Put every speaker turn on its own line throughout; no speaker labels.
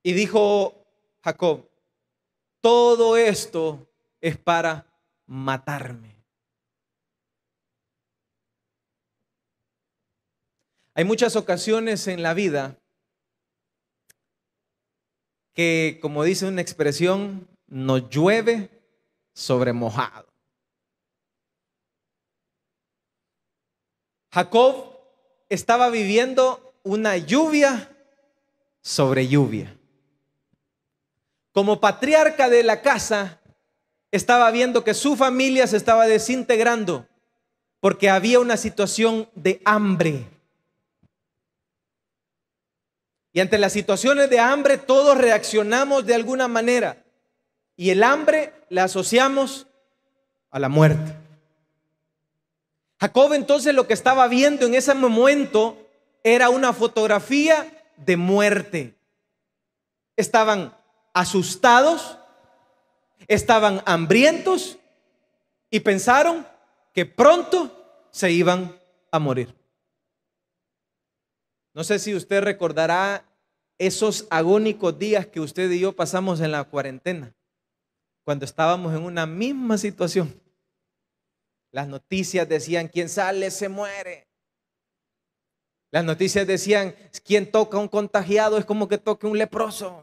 Y dijo Jacob: todo esto es para matarme. Hay muchas ocasiones en la vida que, como dice una expresión, nos llueve sobre mojado. Jacob estaba viviendo una lluvia sobre lluvia. Como patriarca de la casa, estaba viendo que su familia se estaba desintegrando porque había una situación de hambre. Y ante las situaciones de hambre todos reaccionamos de alguna manera. Y el hambre la asociamos a la muerte. Jacob entonces lo que estaba viendo en ese momento era una fotografía de muerte. Estaban asustados, estaban hambrientos y pensaron que pronto se iban a morir. No sé si usted recordará esos agónicos días que usted y yo pasamos en la cuarentena, cuando estábamos en una misma situación. Las noticias decían: quien sale se muere. Las noticias decían: quien toca a un contagiado es como que toque a un leproso.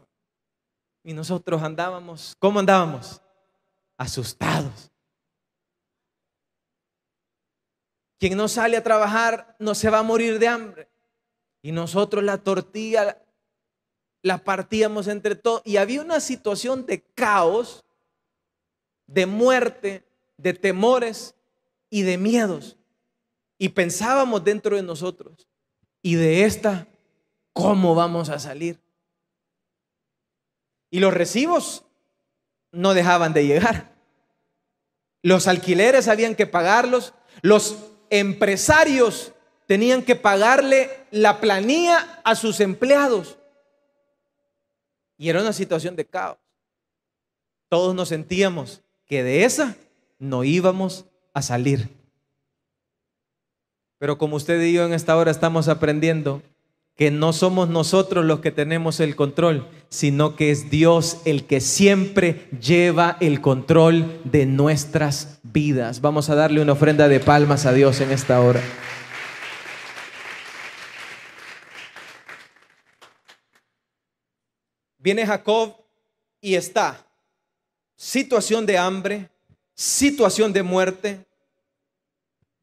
Y nosotros andábamos, ¿cómo andábamos? Asustados. Quien no sale a trabajar no se va a morir de hambre. Y nosotros la tortilla la partíamos entre todos. Y había una situación de caos, de muerte, de temores y de miedos. Y pensábamos dentro de nosotros: ¿y de esta cómo vamos a salir? Y los recibos no dejaban de llegar. Los alquileres habían que pagarlos. Los empresarios tenían que pagarle la planilla a sus empleados. Y era una situación de caos. Todos nos sentíamos que de esa no íbamos a salir. Pero como usted y yo en esta hora estamos aprendiendo que no somos nosotros los que tenemos el control, sino que es Dios el que siempre lleva el control de nuestras vidas. Vamos a darle una ofrenda de palmas a Dios en esta hora. Viene Jacob y está situación de hambre, situación de muerte,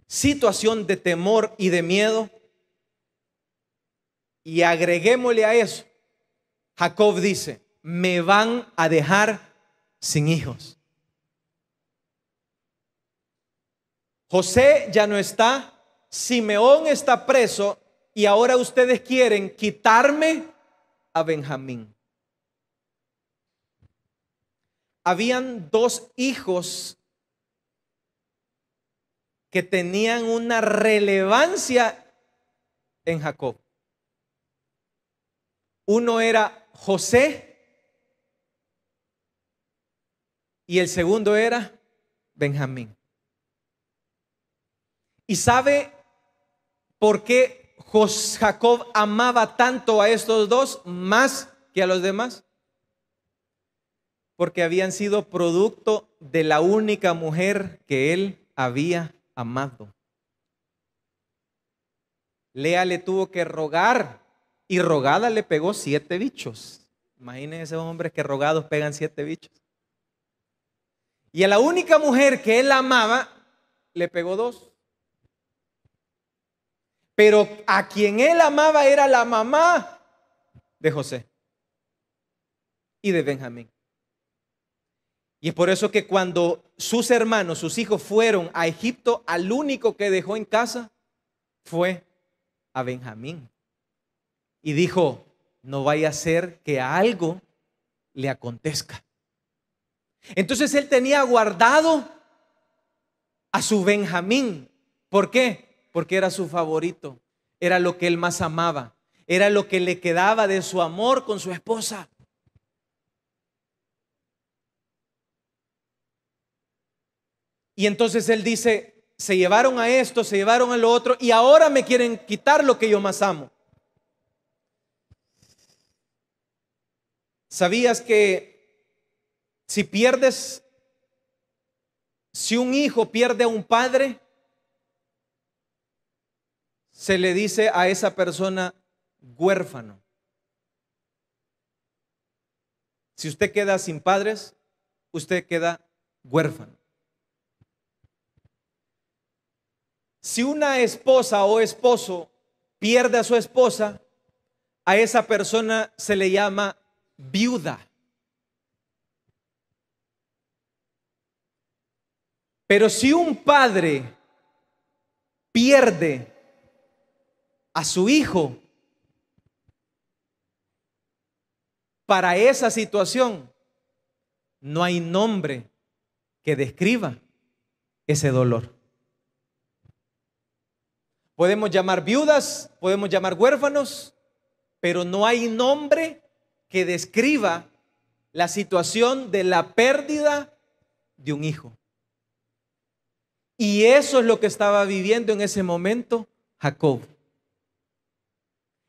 situación de temor y de miedo. Y agreguémosle a eso, Jacob dice: me van a dejar sin hijos. José ya no está, Simeón está preso y ahora ustedes quieren quitarme a Benjamín. Habían dos hijos que tenían una relevancia en Jacob. Uno era José y el segundo era Benjamín. ¿Y sabe por qué Jacob amaba tanto a estos dos más que a los demás? Porque habían sido producto de la única mujer que él había amado. Lea le tuvo que rogar y rogada le pegó 7 bichos. Imagínense esos hombres que rogados pegan 7 bichos. Y a la única mujer que él amaba le pegó 2. Pero a quien él amaba era la mamá de José y de Benjamín. Y es por eso que cuando sus hermanos, sus hijos fueron a Egipto, al único que dejó en casa fue a Benjamín. Y dijo: no vaya a ser que a algo le acontezca. Entonces él tenía guardado a su Benjamín. ¿Por qué? Porque era su favorito. Era lo que él más amaba. Era lo que le quedaba de su amor con su esposa. Y entonces él dice: se llevaron a esto, se llevaron a lo otro y ahora me quieren quitar lo que yo más amo. ¿Sabías que si un hijo pierde a un padre, se le dice a esa persona huérfano? Si usted queda sin padres, usted queda huérfano. Si una esposa o esposo pierde a su esposa, a esa persona se le llama viuda. Pero si un padre pierde a su hijo, para esa situación no hay nombre que describa ese dolor. Podemos llamar viudas, podemos llamar huérfanos, pero no hay nombre que describa la situación de la pérdida de un hijo. Y eso es lo que estaba viviendo en ese momento Jacob.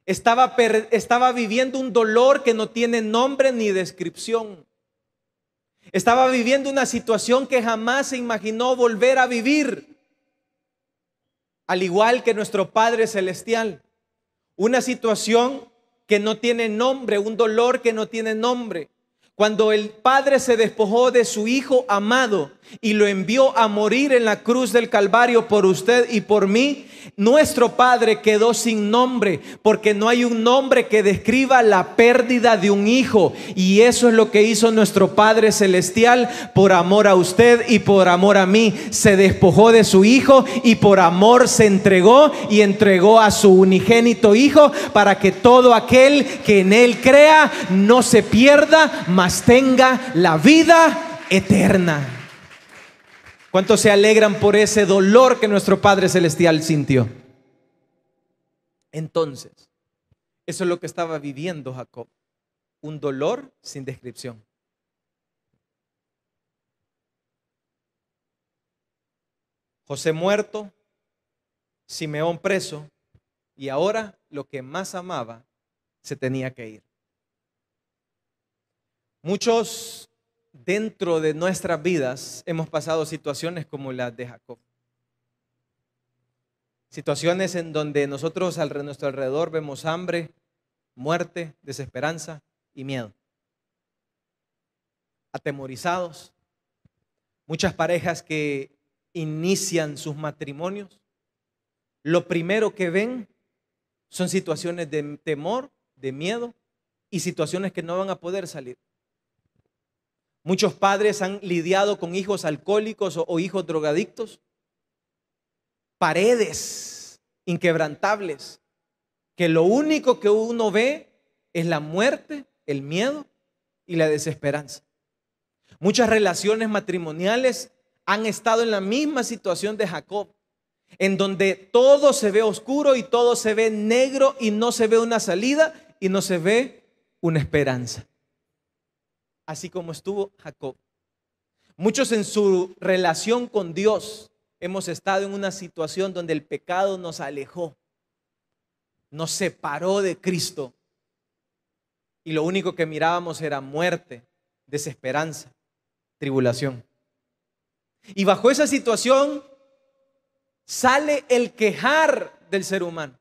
Estaba viviendo un dolor que no tiene nombre ni descripción. Estaba viviendo una situación que jamás se imaginó volver a vivir. Al igual que nuestro Padre Celestial. Una situación que no tiene nombre, un dolor que no tiene nombre. Cuando el Padre se despojó de su Hijo amado y lo envió a morir en la cruz del Calvario por usted y por mí, nuestro Padre quedó sin nombre, porque no hay un nombre que describa la pérdida de un hijo. Y eso es lo que hizo nuestro Padre Celestial por amor a usted y por amor a mí. Se despojó de su Hijo y por amor se entregó y entregó a su unigénito Hijo, para que todo aquel que en Él crea no se pierda, mas tenga la vida eterna. ¿Cuántos se alegran por ese dolor que nuestro Padre Celestial sintió? Entonces, eso es lo que estaba viviendo Jacob. Un dolor sin descripción. José muerto, Simeón preso, y ahora lo que más amaba se tenía que ir. Muchos dentro de nuestras vidas hemos pasado situaciones como las de Jacob. Situaciones en donde nosotros a nuestro alrededor vemos hambre, muerte, desesperanza y miedo. Atemorizados. Muchas parejas que inician sus matrimonios, lo primero que ven son situaciones de temor, de miedo y situaciones que no van a poder salir. Muchos padres han lidiado con hijos alcohólicos o hijos drogadictos. Paredes inquebrantables, que lo único que uno ve es la muerte, el miedo y la desesperanza. Muchas relaciones matrimoniales han estado en la misma situación de Jacob, en donde todo se ve oscuro y todo se ve negro y no se ve una salida y no se ve una esperanza. Así como estuvo Jacob. Muchos en su relación con Dios hemos estado en una situación donde el pecado nos alejó, nos separó de Cristo y lo único que mirábamos era muerte, desesperanza, tribulación. Y bajo esa situación sale el quejar del ser humano.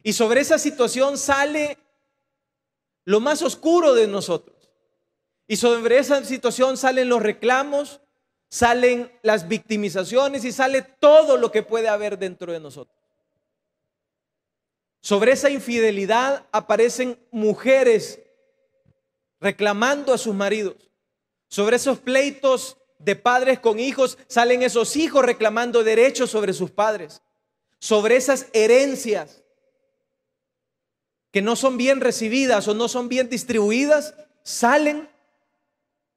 Y sobre esa situación sale lo más oscuro de nosotros. Y sobre esa situación salen los reclamos, salen las victimizaciones y sale todo lo que puede haber dentro de nosotros. Sobre esa infidelidad aparecen mujeres reclamando a sus maridos. Sobre esos pleitos de padres con hijos salen esos hijos reclamando derechos sobre sus padres. Sobre esas herencias que no son bien recibidas o no son bien distribuidas, salen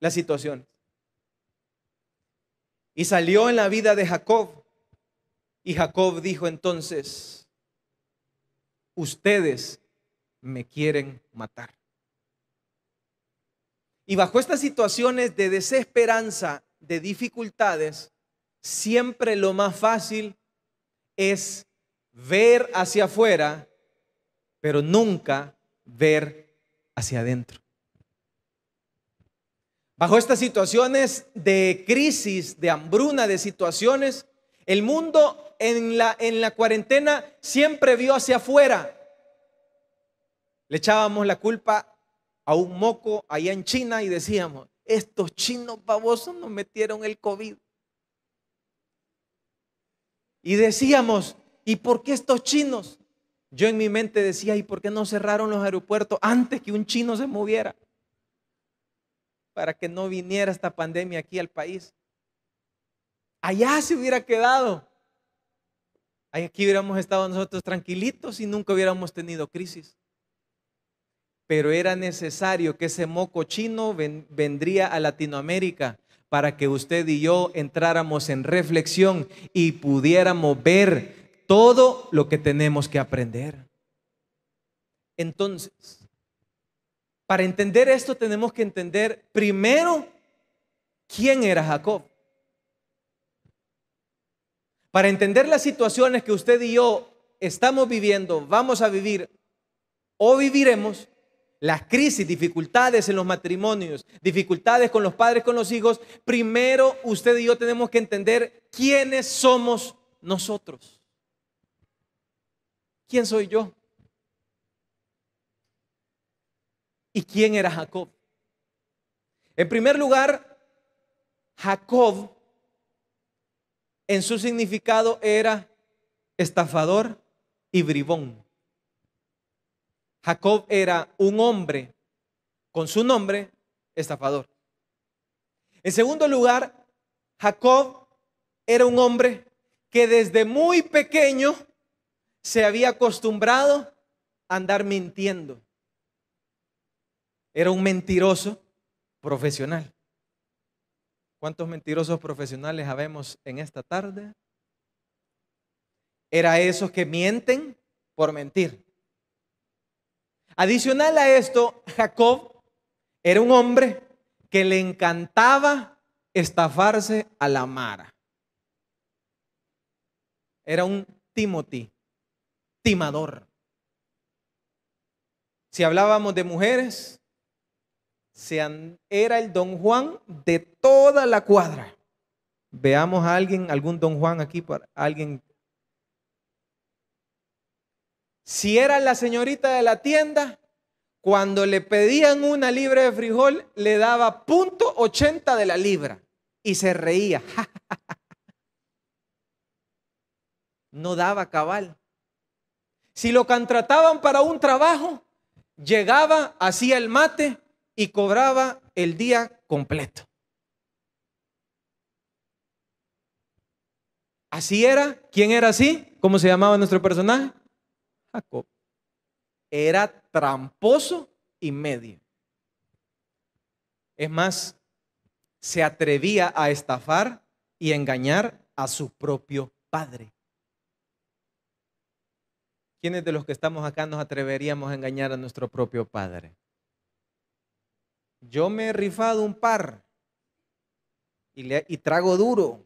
las situaciones. Y salió en la vida de Jacob. Y Jacob dijo entonces: ustedes me quieren matar. Y bajo estas situaciones de desesperanza, de dificultades, siempre lo más fácil es ver hacia afuera, pero nunca ver hacia adentro. Bajo estas situaciones de crisis, de hambruna, de situaciones, el mundo en la cuarentena siempre vio hacia afuera. Le echábamos la culpa a un moco allá en China y decíamos, estos chinos babosos nos metieron el COVID. Y decíamos, ¿y por qué estos chinos? Yo en mi mente decía, ¿y por qué no cerraron los aeropuertos antes que un chino se moviera? Para que no viniera esta pandemia aquí al país. Allá se hubiera quedado. Aquí hubiéramos estado nosotros tranquilitos y nunca hubiéramos tenido crisis. Pero era necesario que ese moco chino vendría a Latinoamérica para que usted y yo entráramos en reflexión y pudiéramos ver todo lo que tenemos que aprender. Entonces, para entender esto tenemos que entender primero quién era Jacob. Para entender las situaciones que usted y yo estamos viviendo, vamos a vivir o viviremos, las crisis, dificultades en los matrimonios, dificultades con los padres, con los hijos, primero usted y yo tenemos que entender quiénes somos nosotros. ¿Quién soy yo? ¿Y quién era Jacob? En primer lugar, Jacob en su significado era estafador y bribón. Jacob era un hombre con su nombre estafador. En segundo lugar, Jacob era un hombre que desde muy pequeño se había acostumbrado a andar mintiendo. Era un mentiroso profesional. ¿Cuántos mentirosos profesionales habemos en esta tarde? Era esos que mienten por mentir. Adicional a esto, Jacob era un hombre que le encantaba estafarse a la mara. Era un Timothy, timador. Si hablábamos de mujeres, era el Don Juan de toda la cuadra. Veamos a alguien, algún Don Juan aquí, para alguien. Si era la señorita de la tienda, cuando le pedían una libra de frijol, le daba .80 de la libra y se reía. No daba cabal. Si lo contrataban para un trabajo, llegaba, hacía el mate y cobraba el día completo. Así era. ¿Quién era así? ¿Cómo se llamaba nuestro personaje? Jacob. Era tramposo y medio. Es más, se atrevía a estafar y engañar a su propio padre. ¿Quiénes de los que estamos acá nos atreveríamos a engañar a nuestro propio padre? Yo me he rifado un par y trago duro.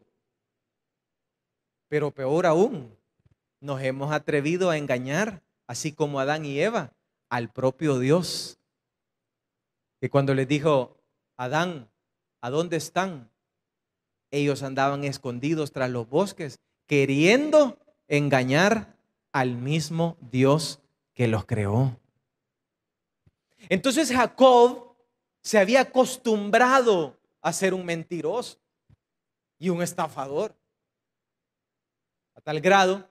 Pero peor aún, nos hemos atrevido a engañar, así como Adán y Eva, al propio Dios. Que cuando les dijo, Adán, ¿a dónde están? Ellos andaban escondidos tras los bosques, queriendo engañar al mismo Dios que los creó. Entonces Jacob se había acostumbrado a ser un mentiroso y un estafador, a tal grado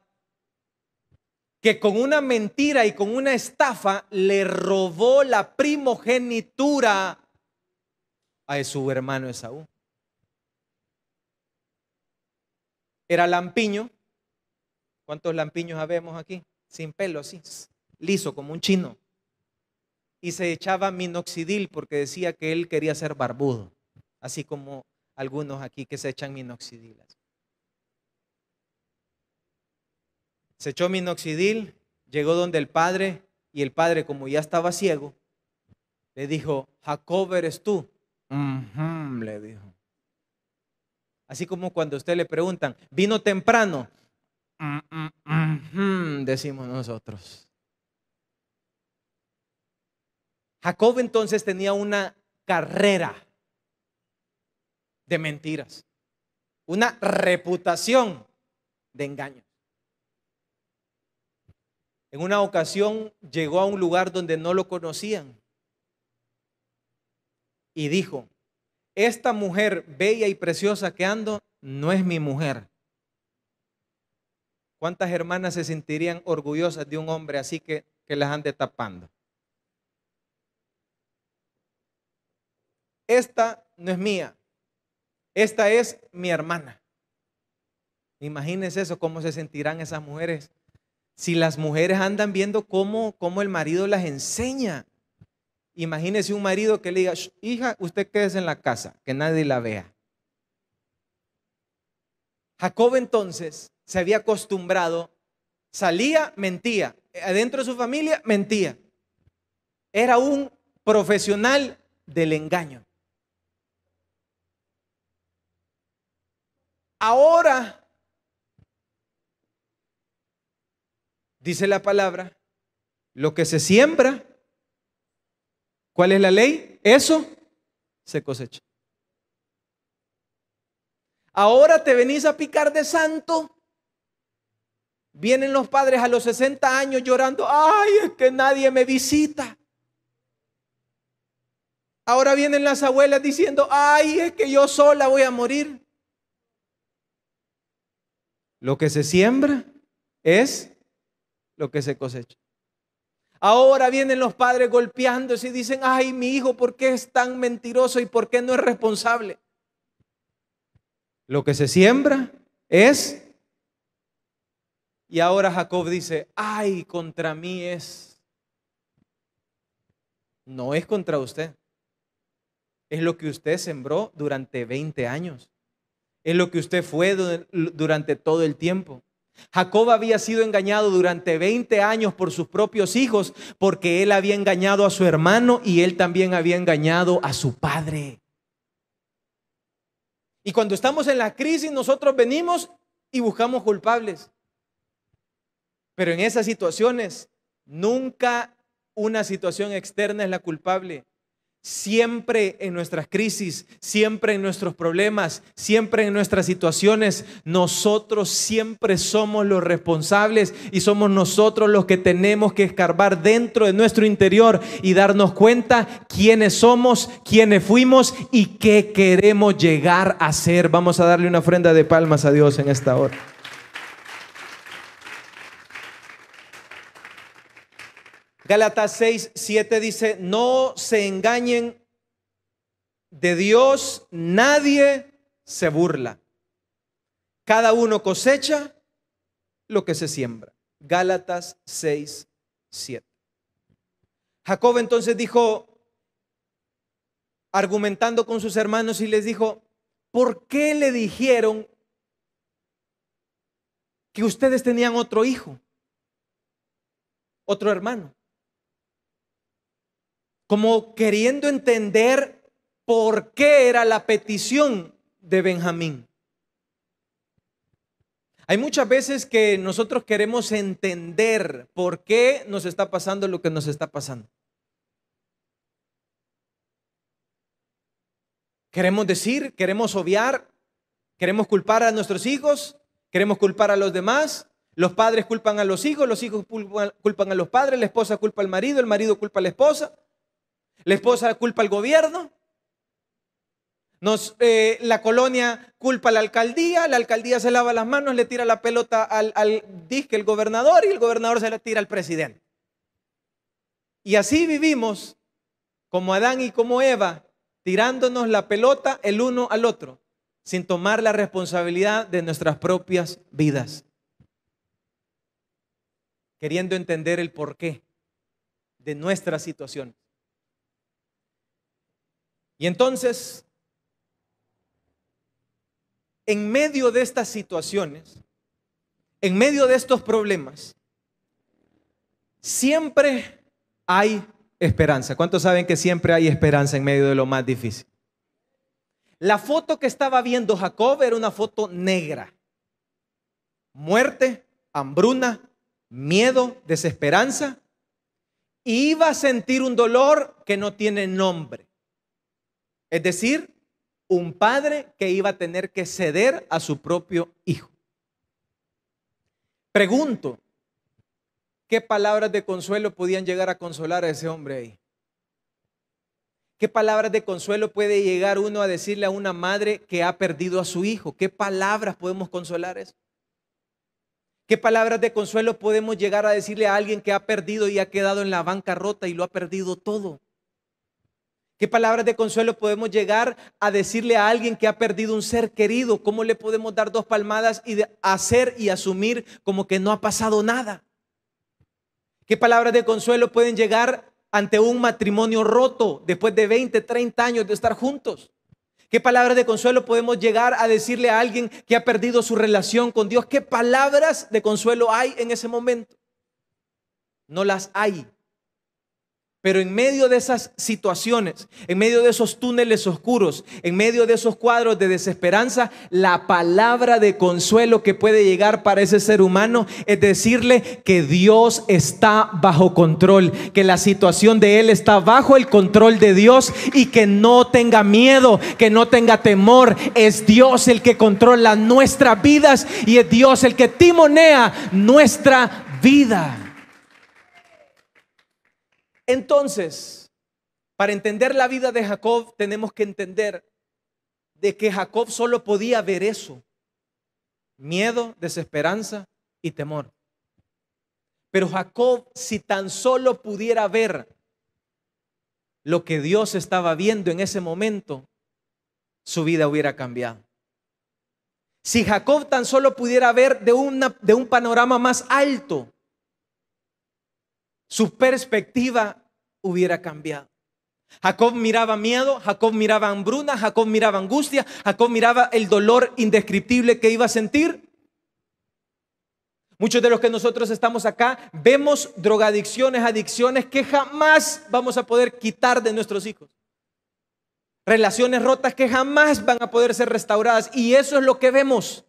que con una mentira y con una estafa le robó la primogenitura a su hermano Esaú. Era lampiño. ¿Cuántos lampiños habemos aquí? Sin pelo, así, liso como un chino. Y se echaba minoxidil porque decía que él quería ser barbudo, así como algunos aquí que se echan minoxidil. Se echó minoxidil, llegó donde el padre, y el padre, como ya estaba ciego, le dijo, Jacob, ¿eres tú? Le dijo. Así como cuando a usted le preguntan, ¿vino temprano? Decimos nosotros. Jacob entonces tenía una carrera de mentiras, una reputación de engaños. En una ocasión llegó a un lugar donde no lo conocían y dijo: esta mujer bella y preciosa que ando no es mi mujer. ¿Cuántas hermanas se sentirían orgullosas de un hombre así que las ande tapando? Esta no es mía, esta es mi hermana. Imagínense eso, cómo se sentirán esas mujeres si las mujeres andan viendo cómo el marido las enseña. Imagínese un marido que le diga: hija, usted quédese en la casa, que nadie la vea. Jacob entonces se había acostumbrado, salía, mentía, adentro de su familia, mentía. Era un profesional del engaño. Ahora, dice la palabra, lo que se siembra, ¿cuál es la ley? Eso se cosecha. Ahora te venís a picar de santo. Vienen los padres a los 60 años llorando: ay, es que nadie me visita. Ahora vienen las abuelas diciendo: ay, es que yo sola voy a morir. Lo que se siembra es lo que se cosecha. Ahora vienen los padres golpeándose y dicen: ay, mi hijo, ¿por qué es tan mentiroso y por qué no es responsable? Lo que se siembra es. Y ahora Jacob dice: ay, contra mí es. No es contra usted. Es lo que usted sembró durante 20 años. Es lo que usted fue durante todo el tiempo. Jacob había sido engañado durante 20 años por sus propios hijos, porque él había engañado a su hermano y él también había engañado a su padre. Y cuando estamos en la crisis, nosotros venimos y buscamos culpables. Pero en esas situaciones, nunca una situación externa es la culpable. Siempre en nuestras crisis, siempre en nuestros problemas, siempre en nuestras situaciones, nosotros siempre somos los responsables y somos nosotros los que tenemos que escarbar dentro de nuestro interior y darnos cuenta quiénes somos, quiénes fuimos y qué queremos llegar a ser. Vamos a darle una ofrenda de palmas a Dios en esta hora. Gálatas 6:7 dice: no se engañen, de Dios nadie se burla. Cada uno cosecha lo que se siembra. Gálatas 6:7. Jacob entonces dijo, argumentando con sus hermanos, y les dijo: ¿por qué le dijeron que ustedes tenían otro hijo, otro hermano? Como queriendo entender por qué era la petición de Benjamín. Hay muchas veces que nosotros queremos entender por qué nos está pasando lo que nos está pasando. Queremos decir, queremos obviar, queremos culpar a nuestros hijos, queremos culpar a los demás. Los padres culpan a los hijos culpan a los padres, la esposa culpa al marido, el marido culpa a la esposa culpa al gobierno. La colonia culpa a la alcaldía se lava las manos, le tira la pelota al disque el gobernador y el gobernador se la tira al presidente. Y así vivimos como Adán y como Eva, tirándonos la pelota el uno al otro, sin tomar la responsabilidad de nuestras propias vidas, queriendo entender el porqué de nuestra situación. Y entonces, en medio de estas situaciones, en medio de estos problemas, siempre hay esperanza. ¿Cuántos saben que siempre hay esperanza en medio de lo más difícil? La foto que estaba viendo Jacob era una foto negra. Muerte, hambruna, miedo, desesperanza. Y iba a sentir un dolor que no tiene nombre. Es decir, un padre que iba a tener que ceder a su propio hijo. Pregunto, ¿qué palabras de consuelo podían llegar a consolar a ese hombre ahí? ¿Qué palabras de consuelo puede llegar uno a decirle a una madre que ha perdido a su hijo? ¿Qué palabras podemos consolar eso? ¿Qué palabras de consuelo podemos llegar a decirle a alguien que ha perdido y ha quedado en la bancarrota y lo ha perdido todo? ¿Qué palabras de consuelo podemos llegar a decirle a alguien que ha perdido un ser querido? ¿Cómo le podemos dar dos palmadas y hacer y asumir como que no ha pasado nada? ¿Qué palabras de consuelo pueden llegar ante un matrimonio roto después de 20, 30 años de estar juntos? ¿Qué palabras de consuelo podemos llegar a decirle a alguien que ha perdido su relación con Dios? ¿Qué palabras de consuelo hay en ese momento? No las hay. Pero en medio de esas situaciones, en medio de esos túneles oscuros, en medio de esos cuadros de desesperanza, la palabra de consuelo que puede llegar para ese ser humano es decirle que Dios está bajo control, que la situación de él está bajo el control de Dios y que no tenga miedo, que no tenga temor. Es Dios el que controla nuestras vidas y es Dios el que timonea nuestra vida. Entonces, para entender la vida de Jacob, tenemos que entender de que Jacob solo podía ver eso: miedo, desesperanza y temor. Pero Jacob, si tan solo pudiera ver lo que Dios estaba viendo en ese momento, su vida hubiera cambiado. Si Jacob tan solo pudiera ver de un panorama más alto, su perspectiva hubiera cambiado. Jacob miraba miedo, Jacob miraba hambruna, Jacob miraba angustia, Jacob miraba el dolor indescriptible que iba a sentir. Muchos de los que nosotros estamos acá vemos drogadicciones, adicciones que jamás vamos a poder quitar de nuestros hijos. Relaciones rotas que jamás van a poder ser restauradas, y eso es lo que vemos.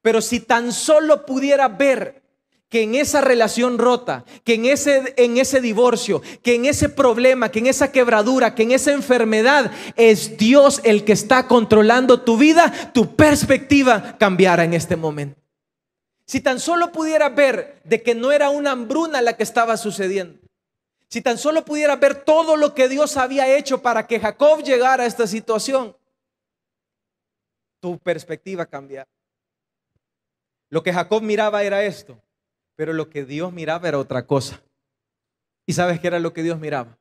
Pero si tan solo pudiera ver que en esa relación rota, que en ese divorcio, que en ese problema, que en esa quebradura, que en esa enfermedad es Dios el que está controlando tu vida, tu perspectiva cambiara en este momento. Si tan solo pudiera ver de que no era una hambruna la que estaba sucediendo, si tan solo pudiera ver todo lo que Dios había hecho para que Jacob llegara a esta situación, tu perspectiva cambiara. Lo que Jacob miraba era esto, pero lo que Dios miraba era otra cosa. ¿Y sabes qué era lo que Dios miraba?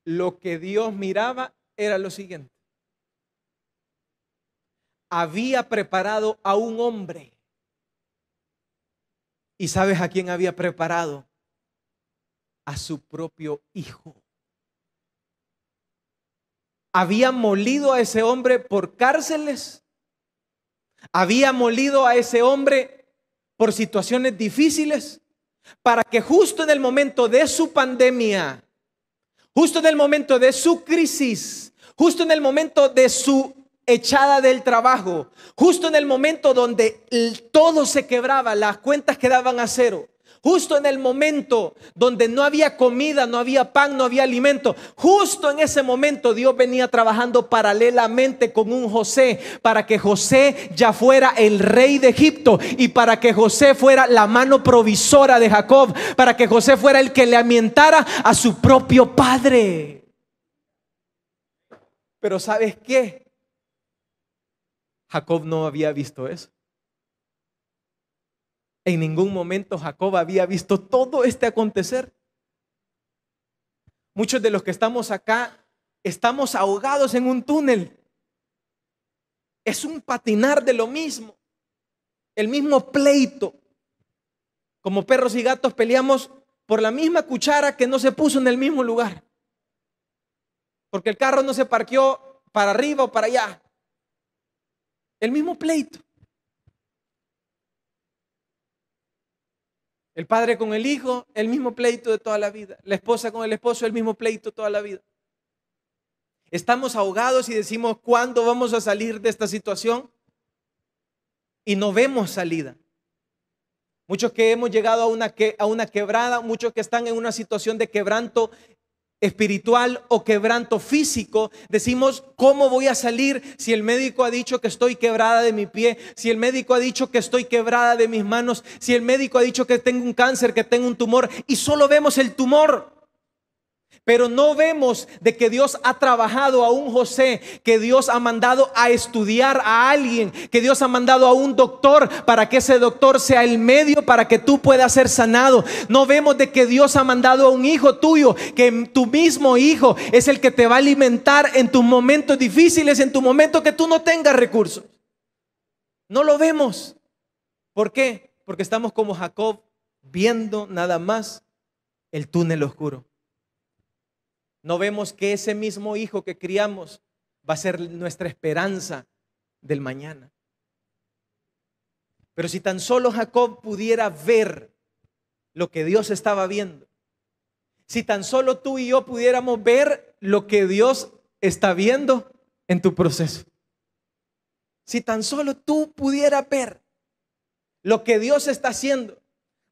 Lo que Dios miraba era lo siguiente: había preparado a un hombre. ¿Y sabes a quién había preparado? A su propio hijo. Había molido a ese hombre por cárceles. Había molido a ese hombre por situaciones difíciles, para que justo en el momento de su pandemia, justo en el momento de su crisis, justo en el momento de su echada del trabajo, justo en el momento donde todo se quebraba, las cuentas quedaban a cero, justo en el momento donde no había comida, no había pan, no había alimento, justo en ese momento Dios venía trabajando paralelamente con un José, para que José ya fuera el rey de Egipto, y para que José fuera la mano provisora de Jacob, para que José fuera el que le alimentara a su propio padre. Pero ¿sabes qué? Jacob no había visto eso. En ningún momento Jacob había visto todo este acontecer. Muchos de los que estamos acá estamos ahogados en un túnel. Es un patinar de lo mismo, el mismo pleito. Como perros y gatos peleamos por la misma cuchara que no se puso en el mismo lugar, porque el carro no se parqueó para arriba o para allá. El mismo pleito. El padre con el hijo, el mismo pleito de toda la vida. La esposa con el esposo, el mismo pleito toda la vida. Estamos ahogados y decimos: ¿cuándo vamos a salir de esta situación? Y no vemos salida. Muchos que hemos llegado a una quebrada, muchos que están en una situación de quebranto, espiritual o quebranto físico, decimos, ¿cómo voy a salir si el médico ha dicho que estoy quebrada de mi pie? Si el médico ha dicho que estoy quebrada de mis manos, si el médico ha dicho que tengo un cáncer, que tengo un tumor, y solo vemos el tumor. Pero no vemos de que Dios ha trabajado a un José, que Dios ha mandado a estudiar a alguien, que Dios ha mandado a un doctor para que ese doctor sea el medio para que tú puedas ser sanado. No vemos de que Dios ha mandado a un hijo tuyo, que tu mismo hijo es el que te va a alimentar en tus momentos difíciles, en tu momento que tú no tengas recursos. No lo vemos. ¿Por qué? Porque estamos como Jacob, viendo nada más el túnel oscuro. No vemos que ese mismo hijo que criamos va a ser nuestra esperanza del mañana. Pero si tan solo Jacob pudiera ver lo que Dios estaba viendo, si tan solo tú y yo pudiéramos ver lo que Dios está viendo en tu proceso, si tan solo tú pudieras ver lo que Dios está haciendo.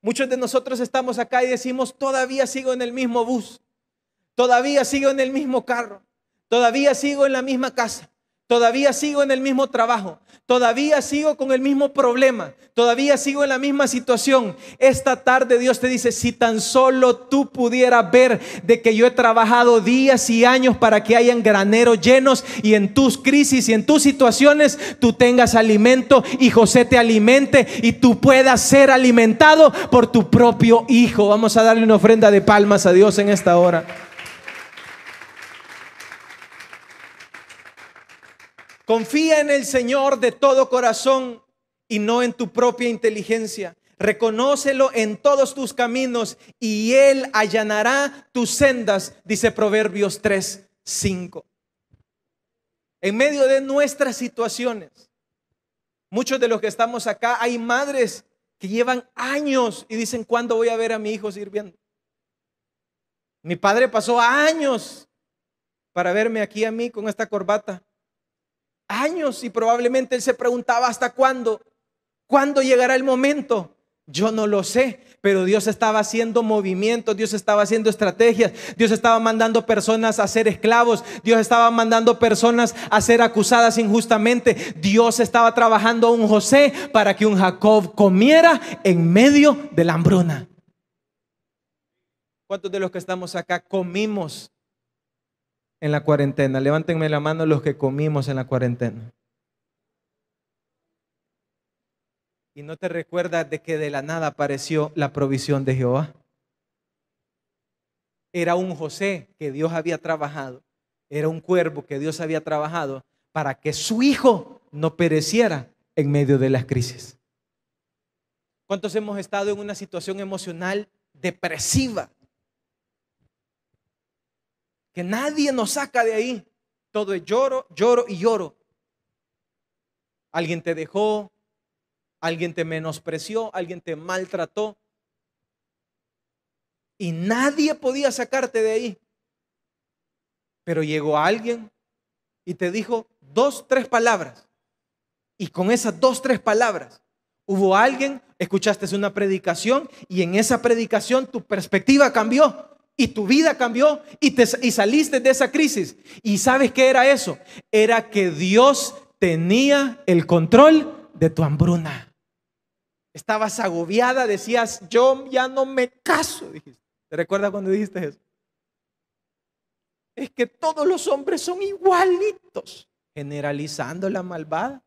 Muchos de nosotros estamos acá y decimos, todavía sigo en el mismo bus. Todavía sigo en el mismo carro, todavía sigo en la misma casa, todavía sigo en el mismo trabajo, todavía sigo con el mismo problema, todavía sigo en la misma situación. Esta tarde Dios te dice, si tan solo tú pudieras ver de que yo he trabajado días y años para que hayan graneros llenos y en tus crisis y en tus situaciones tú tengas alimento y José te alimente y tú puedas ser alimentado por tu propio hijo. Vamos a darle una ofrenda de palmas a Dios en esta hora. Confía en el Señor de todo corazón y no en tu propia inteligencia. Reconócelo en todos tus caminos y Él allanará tus sendas, dice Proverbios 3:5. En medio de nuestras situaciones, muchos de los que estamos acá, hay madres que llevan años y dicen, ¿cuándo voy a ver a mi hijo sirviendo? Mi padre pasó años para verme aquí a mí con esta corbata. Años, y probablemente él se preguntaba hasta cuándo llegará el momento. Yo no lo sé, pero Dios estaba haciendo movimientos, Dios estaba haciendo estrategias, Dios estaba mandando personas a ser esclavos, Dios estaba mandando personas a ser acusadas injustamente. Dios estaba trabajando a un José para que un Jacob comiera en medio de la hambruna. ¿Cuántos de los que estamos acá comimos en la cuarentena? Levántenme la mano los que comimos en la cuarentena. ¿Y no te recuerdas de que de la nada apareció la provisión de Jehová? Era un José que Dios había trabajado, era un cuervo que Dios había trabajado para que su hijo no pereciera en medio de las crisis. ¿Cuántos hemos estado en una situación emocional depresiva? Que nadie nos saca de ahí. Todo es lloro, lloro y lloro. Alguien te dejó, alguien te menospreció, alguien te maltrató. Y nadie podía sacarte de ahí. Pero llegó alguien y te dijo 2, 3 palabras. Y con esas 2, 3 palabras, hubo alguien, escuchaste una predicación y en esa predicación tu perspectiva cambió. Y tu vida cambió y saliste de esa crisis. ¿Y sabes qué era eso? Era que Dios tenía el control de tu hambruna. Estabas agobiada, decías, yo ya no me caso, dijiste. ¿Te recuerdas cuando dijiste eso? Es que todos los hombres son igualitos, generalizando la malvada.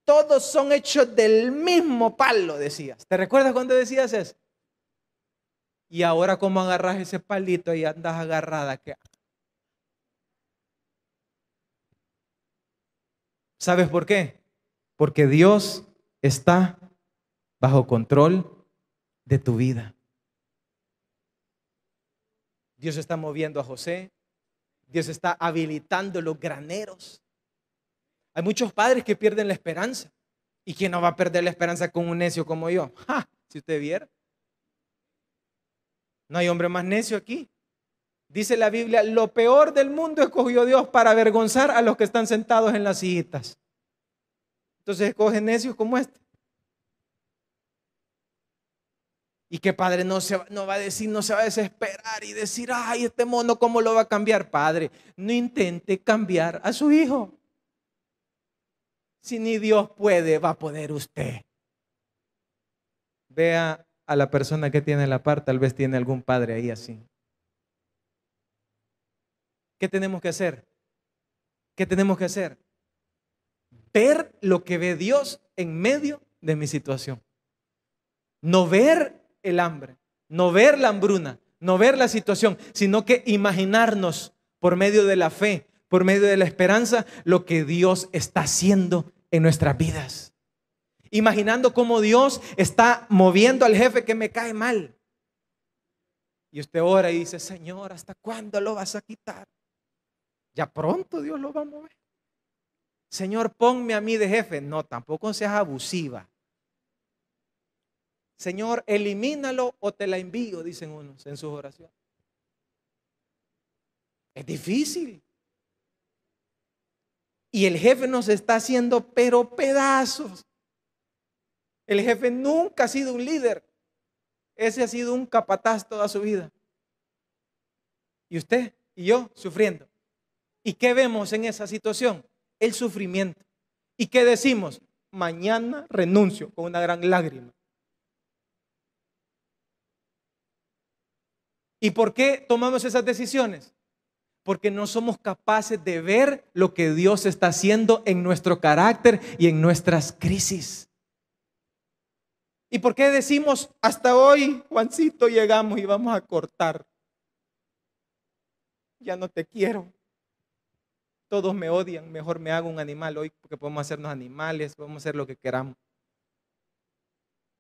Todos son hechos del mismo palo, decías. ¿Te recuerdas cuando decías eso? Y ahora, ¿cómo agarras ese palito y andas agarrada? ¿Sabes por qué? Porque Dios está bajo control de tu vida. Dios está moviendo a José. Dios está habilitando los graneros. Hay muchos padres que pierden la esperanza. ¿Y quién no va a perder la esperanza con un necio como yo? ¡Ja! Si usted viera. No hay hombre más necio aquí. Dice la Biblia, lo peor del mundo escogió Dios para avergonzar a los que están sentados en las sillitas. Entonces escoge necios como este. ¿Y qué padre no va a decir, no se va a desesperar y decir, ay, este mono, ¿cómo lo va a cambiar? Padre, no intente cambiar a su hijo. Si ni Dios puede, va a poder usted. Vea a la persona que tiene la par, tal vez tiene algún padre ahí así. ¿Qué tenemos que hacer? ¿Qué tenemos que hacer? Ver lo que ve Dios en medio de mi situación. No ver el hambre, no ver la hambruna, no ver la situación, sino que imaginarnos por medio de la fe, por medio de la esperanza, lo que Dios está haciendo en nuestras vidas. Imaginando cómo Dios está moviendo al jefe que me cae mal. Y usted ora y dice, Señor, ¿hasta cuándo lo vas a quitar? Ya pronto Dios lo va a mover. Señor, ponme a mí de jefe. No, tampoco seas abusiva. Señor, elimínalo o te la envío, dicen unos en sus oraciones. Es difícil. Y el jefe nos está haciendo pero pedazos. El jefe nunca ha sido un líder. Ese ha sido un capataz toda su vida. Y usted y yo sufriendo. ¿Y qué vemos en esa situación? El sufrimiento. ¿Y qué decimos? Mañana renuncio con una gran lágrima. ¿Y por qué tomamos esas decisiones? Porque no somos capaces de ver lo que Dios está haciendo en nuestro carácter y en nuestras crisis. ¿Y por qué decimos hasta hoy, Juancito, llegamos y vamos a cortar? Ya no te quiero. Todos me odian, mejor me hago un animal hoy porque podemos hacernos animales, podemos hacer lo que queramos.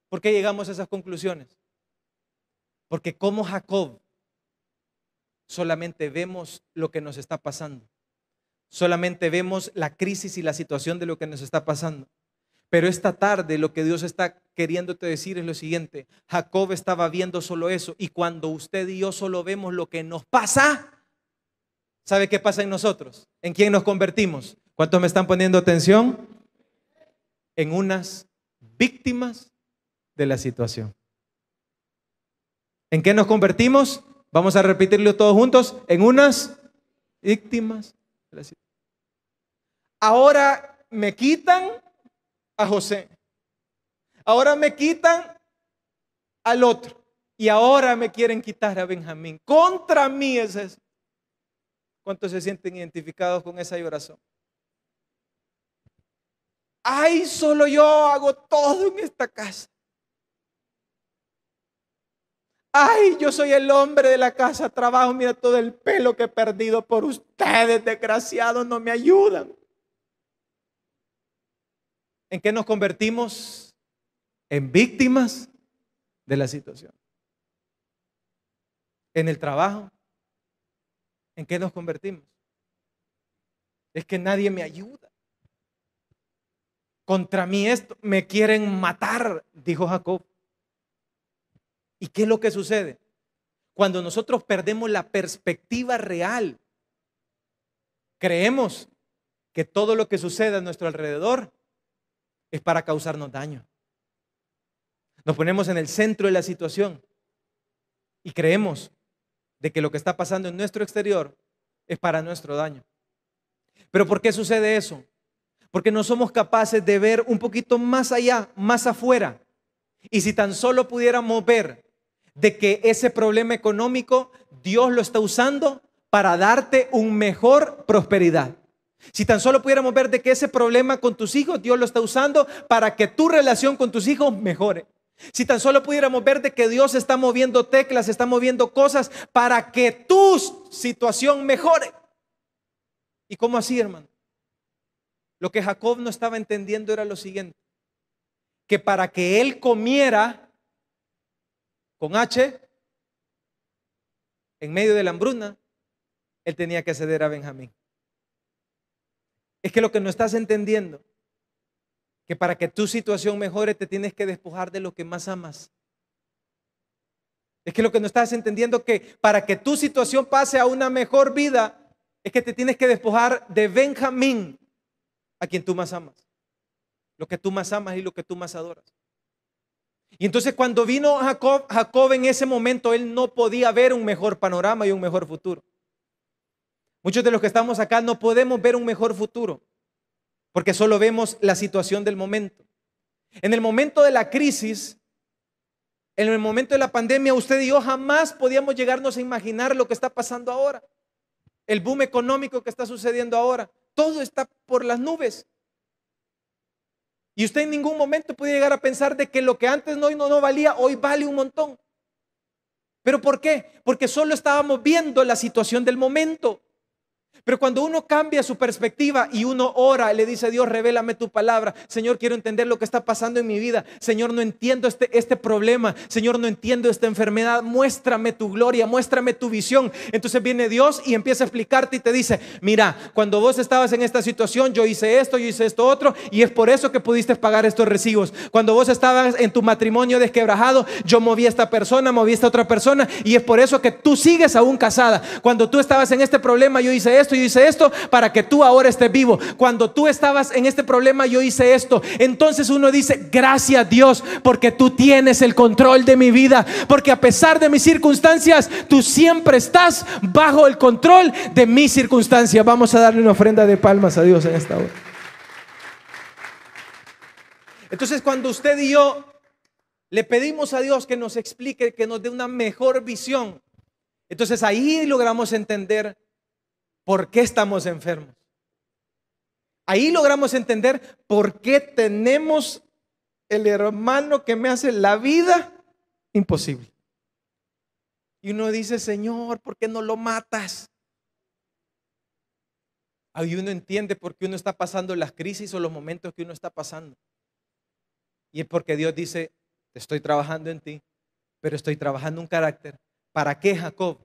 ¿Por qué llegamos a esas conclusiones? Porque como Jacob, solamente vemos lo que nos está pasando. Solamente vemos la crisis y la situación de lo que nos está pasando. Pero esta tarde lo que Dios está queriéndote decir es lo siguiente. Jacob estaba viendo solo eso. Y cuando usted y yo solo vemos lo que nos pasa, ¿sabe qué pasa en nosotros? ¿En quién nos convertimos? ¿Cuántos me están poniendo atención? En unas víctimas de la situación. ¿En qué nos convertimos? Vamos a repetirlo todos juntos. En unas víctimas de la situación. Ahora me quitan a José. Ahora me quitan al otro. Y ahora me quieren quitar a Benjamín. Contra mí es eso. ¿Cuántos se sienten identificados con esa oración? Ay, solo yo hago todo en esta casa. Ay, yo soy el hombre de la casa, trabajo, mira todo el pelo que he perdido por ustedes, desgraciados, no me ayudan. ¿En qué nos convertimos? En víctimas de la situación. En el trabajo, ¿en qué nos convertimos? Es que nadie me ayuda. Contra mí esto, me quieren matar, dijo Jacob. ¿Y qué es lo que sucede? Cuando nosotros perdemos la perspectiva real, creemos que todo lo que sucede a nuestro alrededor es para causarnos daño. Nos ponemos en el centro de la situación y creemos de que lo que está pasando en nuestro exterior es para nuestro daño. ¿Pero por qué sucede eso? Porque no somos capaces de ver un poquito más allá, más afuera. Y si tan solo pudiéramos ver de que ese problema económico Dios lo está usando para darte un mejor prosperidad. Si tan solo pudiéramos ver de que ese problema con tus hijos Dios lo está usando para que tu relación con tus hijos mejore. Si tan solo pudiéramos ver de que Dios está moviendo teclas, está moviendo cosas para que tu situación mejore. ¿Y cómo así, hermano? Lo que Jacob no estaba entendiendo era lo siguiente, que para que él comiera con H en medio de la hambruna, él tenía que ceder a Benjamín. Es que lo que no estás entendiendo, que para que tu situación mejore te tienes que despojar de lo que más amas. Es que lo que no estás entendiendo, que para que tu situación pase a una mejor vida, es que te tienes que despojar de Benjamín, a quien tú más amas. Lo que tú más amas y lo que tú más adoras. Y entonces cuando vino Jacob en ese momento, él no podía ver un mejor panorama y un mejor futuro. Muchos de los que estamos acá no podemos ver un mejor futuro porque solo vemos la situación del momento. En el momento de la crisis, en el momento de la pandemia, usted y yo jamás podíamos llegarnos a imaginar lo que está pasando ahora. El boom económico que está sucediendo ahora, todo está por las nubes. Y usted en ningún momento puede llegar a pensar de que lo que antes no valía, hoy vale un montón. ¿Pero por qué? Porque solo estábamos viendo la situación del momento. Pero cuando uno cambia su perspectiva y uno ora y le dice a Dios, revélame tu palabra. Señor, quiero entender lo que está pasando en mi vida. Señor, no entiendo este problema. Señor, no entiendo esta enfermedad. Muéstrame tu gloria, muéstrame tu visión. Entonces viene Dios y empieza a explicarte y te dice, mira, cuando vos estabas en esta situación, yo hice esto otro, y es por eso que pudiste pagar estos recibos. Cuando vos estabas en tu matrimonio desquebrajado, yo moví a esta persona, moví a esta otra persona, y es por eso que tú sigues aún casada. Cuando tú estabas en este problema, yo hice esto para que tú ahora estés vivo. Cuando tú estabas en este problema, yo hice esto. Entonces uno dice, gracias Dios, porque tú tienes el control de mi vida, porque a pesar de mis circunstancias, tú siempre estás bajo el control de mis circunstancias. Vamos a darle una ofrenda de palmas a Dios en esta hora. Entonces cuando usted y yo le pedimos a Dios que nos explique, que nos dé una mejor visión, entonces ahí logramos entender ¿por qué estamos enfermos? Ahí logramos entender por qué tenemos el hermano que me hace la vida imposible. Y uno dice, Señor, ¿por qué no lo matas? Ahí uno entiende por qué uno está pasando las crisis o los momentos que uno está pasando. Y es porque Dios dice, estoy trabajando en ti, pero estoy trabajando un carácter. ¿Para qué, Jacob?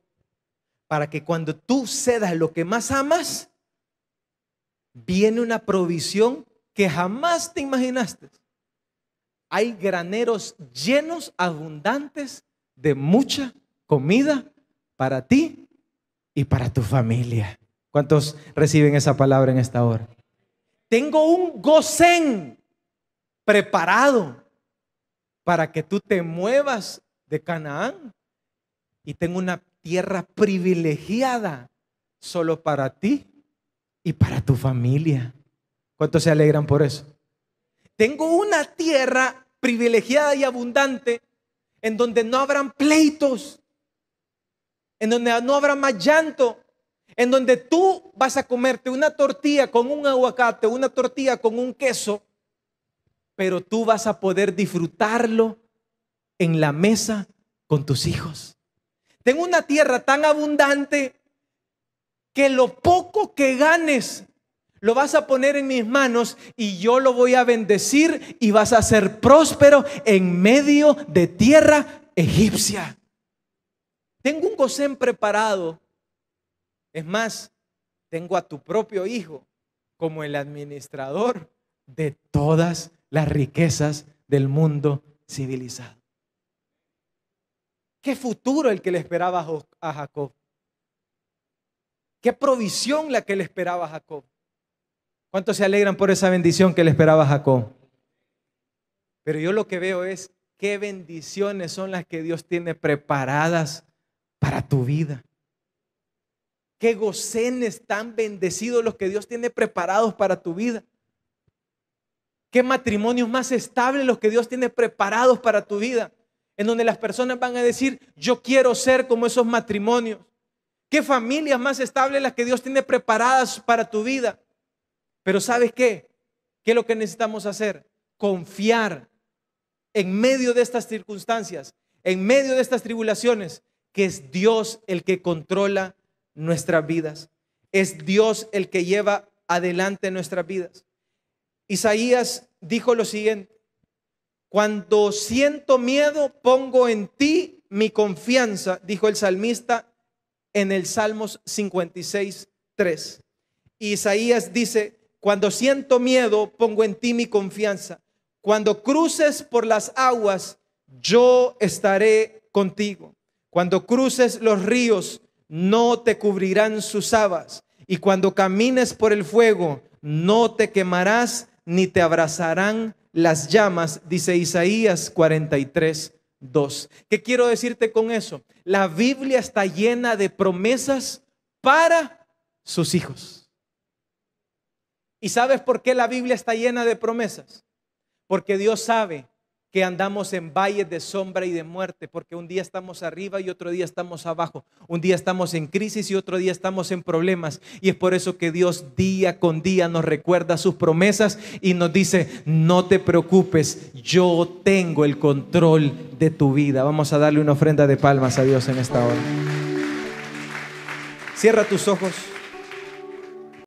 Para que cuando tú cedas lo que más amas, viene una provisión que jamás te imaginaste. Hay graneros llenos, abundantes de mucha comida para ti y para tu familia. ¿Cuántos reciben esa palabra en esta hora? Tengo un Gosén preparado para que tú te muevas de Canaán, y tengo una tierra privilegiada solo para ti y para tu familia. ¿Cuántos se alegran por eso? Tengo una tierra privilegiada y abundante en donde no habrán pleitos, en donde no habrá más llanto, en donde tú vas a comerte una tortilla con un aguacate, una tortilla con un queso, pero tú vas a poder disfrutarlo en la mesa con tus hijos. Tengo una tierra tan abundante que lo poco que ganes lo vas a poner en mis manos y yo lo voy a bendecir y vas a ser próspero en medio de tierra egipcia. Tengo un Gosén preparado. Es más, tengo a tu propio hijo como el administrador de todas las riquezas del mundo civilizado. ¿Qué futuro el que le esperaba a Jacob? ¿Qué provisión la que le esperaba a Jacob? ¿Cuántos se alegran por esa bendición que le esperaba a Jacob? Pero yo lo que veo es qué bendiciones son las que Dios tiene preparadas para tu vida. Qué Gosénes tan bendecidos los que Dios tiene preparados para tu vida. Qué matrimonios más estables los que Dios tiene preparados para tu vida, en donde las personas van a decir, yo quiero ser como esos matrimonios. Qué familias más estables las que Dios tiene preparadas para tu vida. Pero ¿sabes qué? ¿Qué es lo que necesitamos hacer? Confiar en medio de estas circunstancias, en medio de estas tribulaciones, que es Dios el que controla nuestras vidas. Es Dios el que lleva adelante nuestras vidas. Isaías dijo lo siguiente: cuando siento miedo, pongo en ti mi confianza, dijo el salmista en el Salmos 56:3. Isaías dice: cuando siento miedo, pongo en ti mi confianza. Cuando cruces por las aguas, yo estaré contigo. Cuando cruces los ríos, no te cubrirán sus aguas. Y cuando camines por el fuego, no te quemarás, ni te abrazarán las llamas, dice Isaías 43:2. ¿Qué quiero decirte con eso? La Biblia está llena de promesas para sus hijos. ¿Y sabes por qué la Biblia está llena de promesas? Porque Dios sabe que andamos en valles de sombra y de muerte, porque un día estamos arriba y otro día estamos abajo, un día estamos en crisis y otro día estamos en problemas, y es por eso que Dios día con día nos recuerda sus promesas y nos dice: no te preocupes, yo tengo el control de tu vida. Vamos a darle una ofrenda de palmas a Dios en esta hora. Cierra tus ojos.